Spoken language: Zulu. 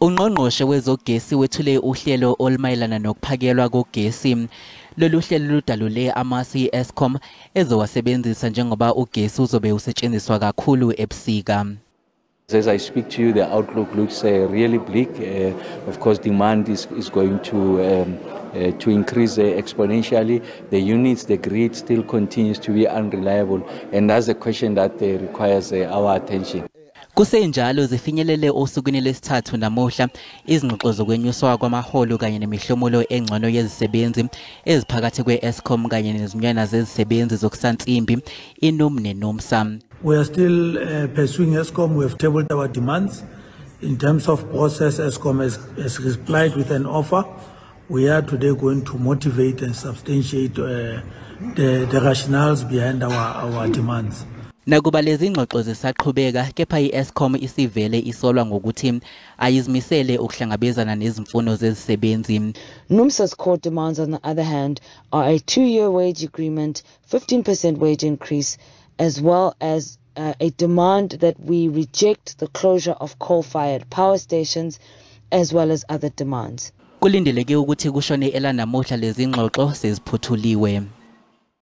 Ungqongqoshe wezogesi wethule uhlelo olumayelana nokuphakelwa kogesi. Lolu hlelo ludalule amasi Eskom ezowasebenzisa njengoba ugesi uzobe usetshenziswa kakhulu ebusika. As I speak to you, the outlook looks really bleak. Of course, demand is going to increase exponentially. The units, the grid still continues to be unreliable, and that's a question that requires our attention. Kusenjalo zifinyelele osukwini lesithathu namuhla izingxoxo zokwenyuswa kwamaholo kanye nemihlomulo engcono yezisebenzi eziphakathi kwe-Eskom kanye nezinyana zezisebenzi zokusansimbi iNUM neNUMSA. We are still pursuing Eskom. We have tabled our demands. In terms of process, Eskom has replied with an offer. We are today going to motivate and substantiate the rationales behind our demands. Nakuba lezi ngxoxo zisaqhubeka kepha iEskom isivele isolwa ngokuthi ayizimisele ukuhlangabezana nezimfuno zezisebenzi. NUMSA's core demands, on the other hand, are a 2-year wage agreement, 15% wage increase, as well as a demand that we reject the closure of coal-fired power stations, as well as other demands. Kulindeleke ukuthi kushone ela namuhla lezi ngxoxo seziphuthuliwe.